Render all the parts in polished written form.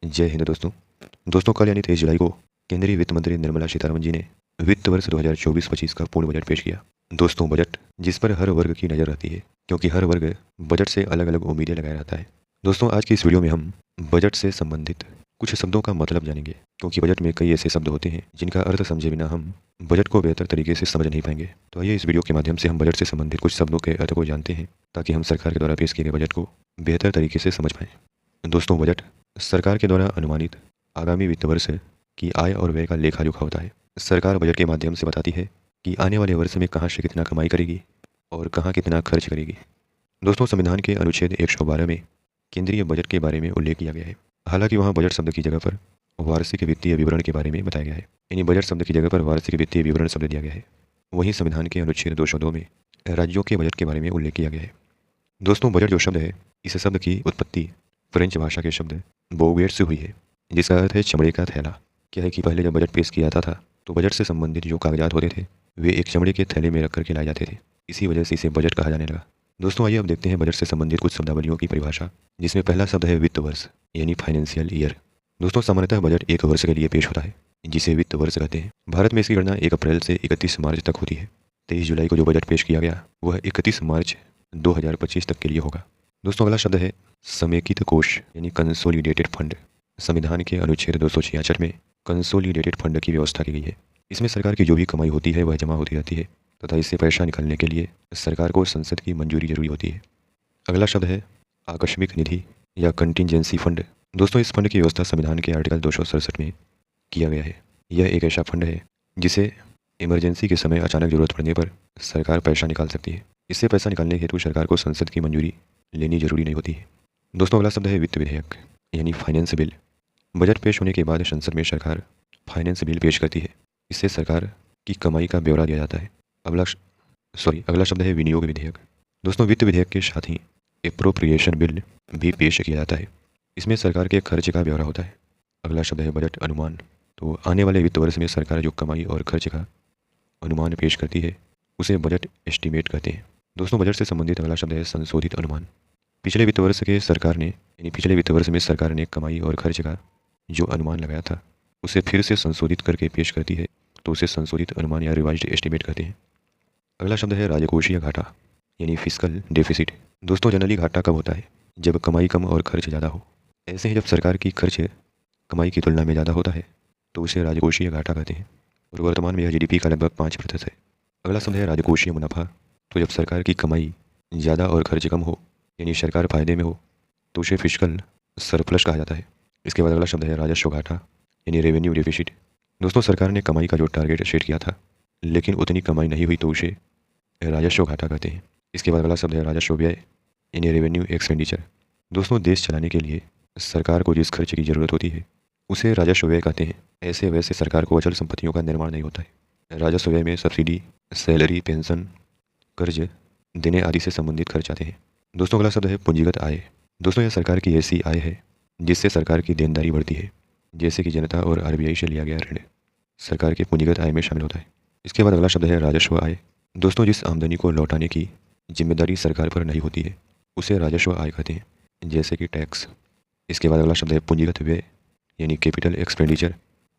जय हिंद दोस्तों। कल यानी 23 जुलाई को केंद्रीय वित्त मंत्री निर्मला सीतारमण जी ने वित्त वर्ष 2024-25 का पूर्ण बजट पेश किया। दोस्तों, बजट जिस पर हर वर्ग की नज़र रहती है, क्योंकि हर वर्ग बजट से अलग अलग उम्मीदें लगाए रहता है। दोस्तों, आज की इस वीडियो में हम बजट से संबंधित कुछ शब्दों का मतलब जानेंगे, क्योंकि बजट में कई ऐसे शब्द होते हैं जिनका अर्थ समझे बिना हम बजट को बेहतर तरीके से समझ नहीं पाएंगे। तो आइए इस वीडियो के माध्यम से हम बजट से संबंधित कुछ शब्दों के अर्थ को जानते हैं, ताकि हम सरकार के द्वारा पेश किए गए बजट को बेहतर तरीके से समझ पाएँ। दोस्तों, बजट सरकार के द्वारा अनुमानित आगामी वित्त वर्ष की आय और व्यय का लेखा जोखा होता है। सरकार बजट के माध्यम से बताती है कि आने वाले वर्ष में कहाँ से कितना कमाई करेगी और कहाँ कितना खर्च करेगी। दोस्तों, संविधान के अनुच्छेद 112 में केंद्रीय बजट के बारे में उल्लेख किया गया है। हालांकि वहाँ बजट शब्द की जगह पर वार्षिक वित्तीय विवरण के बारे में बताया गया है, यानी बजट शब्द की जगह पर वार्षिक वित्तीय विवरण शब्द दिया गया है। वहीं संविधान के अनुच्छेद 202 में राज्यों के बजट के बारे में उल्लेख किया गया है। दोस्तों, बजट जो शब्द है, इस शब्द की उत्पत्ति फ्रेंच भाषा के शब्द बोगेट से हुई है, जिसका अर्थ है चमड़े का थैला। क्या है कि पहले जब बजट पेश किया जाता था तो बजट से संबंधित जो कागजात होते थे वे एक चमड़े के थैले में रख करके लाए जाते थे। इसी वजह से इसे बजट कहा जाने लगा। दोस्तों, आइए अब देखते हैं बजट से संबंधित कुछ शब्दावलियों की परिभाषा, जिसमें पहला शब्द है वित्त वर्ष, यानी फाइनेंशियल ईयर। दोस्तों, सामान्यतः बजट एक वर्ष के लिए पेश होता है, जिसे वित्त वर्ष कहते हैं। भारत में इसकी गणना 1 अप्रैल से 31 मार्च तक होती है। 23 जुलाई को जो बजट पेश किया गया वह 31 मार्च 2025 तक के लिए होगा। दोस्तों, अगला शब्द है समेकित कोष, यानी कंसोलिडेटेड फंड। संविधान के अनुच्छेद 266 में कंसोलिडेटेड फंड की व्यवस्था की गई है। इसमें सरकार की जो भी कमाई होती है वह जमा होती रहती है, तथा इससे पैसा निकालने के लिए सरकार को संसद की मंजूरी जरूरी होती है। अगला शब्द है आकस्मिक निधि या कंटिजेंसी फंड। दोस्तों, इस फंड की व्यवस्था संविधान के आर्टिकल 267 में किया गया है। यह एक ऐसा फंड है जिसे इमरजेंसी के समय अचानक जरूरत पड़ने पर सरकार पैसा निकाल सकती है। इससे पैसा निकालने हेतु सरकार को संसद की मंजूरी लेनी जरूरी नहीं होती है। दोस्तों, अगला शब्द है वित्त विधेयक, यानी फाइनेंस बिल। बजट पेश होने के बाद संसद में सरकार फाइनेंस बिल पेश करती है। इससे सरकार की कमाई का ब्यौरा दिया जाता है। अगला शब्द है विनियोग विधेयक। दोस्तों, वित्त विधेयक के साथ ही एप्रोप्रिएशन बिल भी पेश किया जाता है। इसमें सरकार के खर्च का ब्यौरा होता है। अगला शब्द है बजट अनुमान। तो आने वाले वित्त वर्ष में सरकार जो कमाई और खर्च का अनुमान पेश करती है उसे बजट एस्टीमेट कहते हैं। दोस्तों, बजट से संबंधित अगला शब्द है संशोधित अनुमान। पिछले वित्त वर्ष में सरकार ने कमाई और खर्च का जो अनुमान लगाया था उसे फिर से संशोधित करके पेश करती है, तो उसे संशोधित अनुमान या रिवाइज्ड एस्टीमेट कहते हैं। अगला शब्द है राजकोषीय घाटा, यानी फिस्कल डेफिसिट। दोस्तों, जनरली घाटा कब होता है? जब कमाई कम और खर्च ज़्यादा हो। ऐसे ही जब सरकार की खर्च कमाई की तुलना में ज़्यादा होता है तो उसे राजकोषीय घाटा कहते हैं, और वर्तमान में यह जीडीपी का लगभग 5% है। अगला शब्द है राजकोषीय मुनाफा। तो जब सरकार की कमाई ज़्यादा और खर्च कम हो, यानी सरकार फायदे में हो, तो उसे फिस्कल सरप्लस कहा जाता है। इसके बाद अगला शब्द है राजस्व घाटा, यानी रेवेन्यू डेफिसिट। दोस्तों, सरकार ने कमाई का जो टारगेट सेट किया था लेकिन उतनी कमाई नहीं हुई, तो उसे राजस्व घाटा कहते हैं। इसके बाद अगला शब्द है राजस्व व्यय, यानी रेवेन्यू एक्सपेंडिचर। दोस्तों, देश चलाने के लिए सरकार को जिस खर्च की ज़रूरत होती है उसे राजस्व व्यय कहते हैं। ऐसे वैसे सरकार को अचल संपत्तियों का निर्माण नहीं होता है। राजस्व व्यय में सब्सिडी, सैलरी, पेंशन, कर्ज देने आदि से संबंधित खर्च आते हैं। दोस्तों, अगला शब्द है पूंजीगत आय। दोस्तों, यह सरकार की ऐसी आय है जिससे सरकार की देनदारी बढ़ती है, जैसे कि जनता और आरबीआई से लिया गया ऋण सरकार के पूंजीगत आय में शामिल होता है। इसके बाद अगला शब्द है राजस्व आय। दोस्तों, जिस आमदनी को लौटाने की जिम्मेदारी सरकार पर नहीं होती है उसे राजस्व आय कहते हैं, जैसे कि टैक्स। इसके बाद अगला शब्द है पूंजीगत व्यय, यानी कैपिटल एक्सपेंडिचर।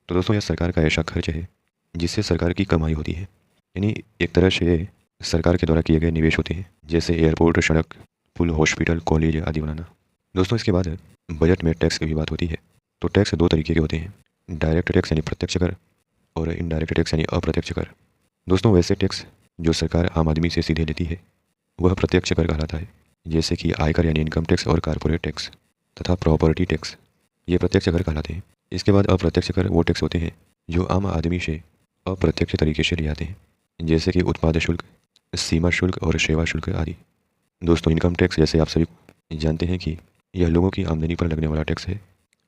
तो दोस्तों, यह सरकार का ऐसा खर्च है जिससे सरकार की कमाई होती है, यानी एक तरह से ये सरकार के द्वारा किए गए निवेश होते हैं, जैसे एयरपोर्ट, सड़क, पुल, हॉस्पिटल, कॉलेज आदि बनाना। दोस्तों, इसके बाद बजट में टैक्स की भी बात होती है। तो टैक्स दो तरीके के होते हैं, डायरेक्ट टैक्स यानी प्रत्यक्ष कर, और इनडायरेक्ट टैक्स यानी अप्रत्यक्ष कर। दोस्तों, वैसे टैक्स जो सरकार आम आदमी से सीधे लेती है वह प्रत्यक्ष कर कहलाता है, जैसे कि आयकर यानी इनकम टैक्स और कारपोरेट टैक्स तथा प्रॉपर्टी टैक्स, ये प्रत्यक्ष कर कहलाते हैं। इसके बाद अप्रत्यक्ष कर वो टैक्स होते हैं जो आम आदमी से अप्रत्यक्ष तरीके से लिए जाते हैं, जैसे कि उत्पाद शुल्क, सीमा शुल्क और सेवा शुल्क आदि। दोस्तों, इनकम टैक्स जैसे आप सभी जानते हैं कि यह लोगों की आमदनी पर लगने वाला टैक्स है।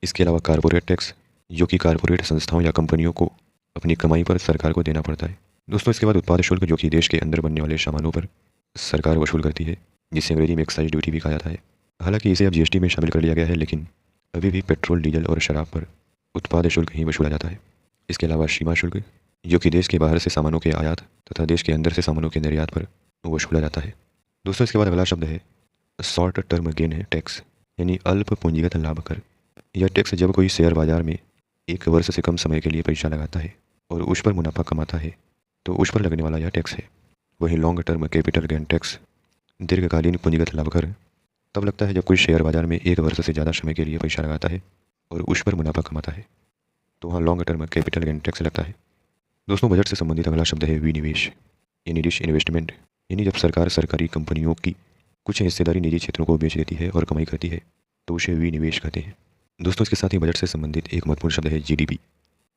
इसके अलावा कारपोरेट टैक्स, जो कि कारपोरेट संस्थाओं या कंपनियों को अपनी कमाई पर सरकार को देना पड़ता है। दोस्तों, इसके बाद उत्पाद शुल्क, जो कि देश के अंदर बनने वाले सामानों पर सरकार वसूल करती है, जिसे अंग्रेजी में एक्साइज ड्यूटी भी कहा जाता है। हालांकि इसे अब जीएसटी में शामिल कर लिया गया है, लेकिन अभी भी पेट्रोल, डीजल और शराब पर उत्पाद शुल्क ही वसूला जाता है। इसके अलावा सीमा शुल्क, जो कि देश के बाहर से सामानों के आयात तथा देश के अंदर से सामानों के निर्यात पर वसूला जाता है। दोस्तों, इसके बाद अगला शब्द है शॉर्ट टर्म गेन टैक्स, यानी अल्प पूंजीगत लाभ कर। यह टैक्स जब कोई शेयर बाजार में एक वर्ष से कम समय के लिए पैसा लगाता है और उस पर मुनाफा कमाता है तो उस पर लगने वाला यह टैक्स है। वहीं long term capital gain tax, दीर्घकालीन पूंजीगत लाभ कर, तब लगता है जब कोई शेयर बाजार में एक वर्ष से ज़्यादा समय के लिए पैसा लगाता है और उस पर मुनाफा कमाता है, तो वहाँ long term capital gain tax लगता है। दोस्तों, बजट से संबंधित अगला शब्द है विनिवेश यानी डिसइन्वेस्टमेंट। यानी जब सरकार सरकारी कंपनियों की कुछ हिस्सेदारी निजी क्षेत्रों को बेच देती है और कमाई करती है तो उसे विनिवेश कहते हैं। दोस्तों, इसके साथ ही बजट से संबंधित एक महत्वपूर्ण शब्द है जीडीपी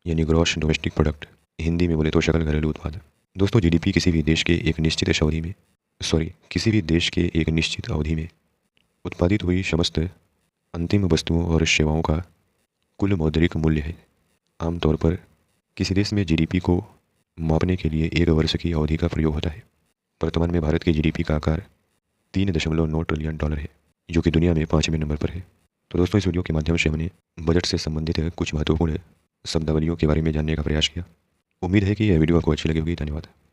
यानी ग्रॉस डोमेस्टिक प्रोडक्ट, हिंदी में बोले तो सकल घरेलू उत्पाद। दोस्तों, जीडीपी किसी भी देश के एक निश्चित अवधि में किसी भी देश के एक निश्चित अवधि में उत्पादित हुई समस्त अंतिम वस्तुओं और सेवाओं का कुल मौद्रिक मूल्य है। आमतौर पर किसी देश में जीडीपी को मापने के लिए एक वर्ष की अवधि का प्रयोग होता है। वर्तमान में भारत के जीडीपी का आकार 3.9 ट्रिलियन डॉलर है, जो कि दुनिया में 5वें नंबर पर है। तो दोस्तों, इस वीडियो के माध्यम से हमने बजट से संबंधित कुछ महत्वपूर्ण शब्दावलियों के बारे में जानने का प्रयास किया। उम्मीद है कि यह वीडियो आपको अच्छी लगी होगी। धन्यवाद।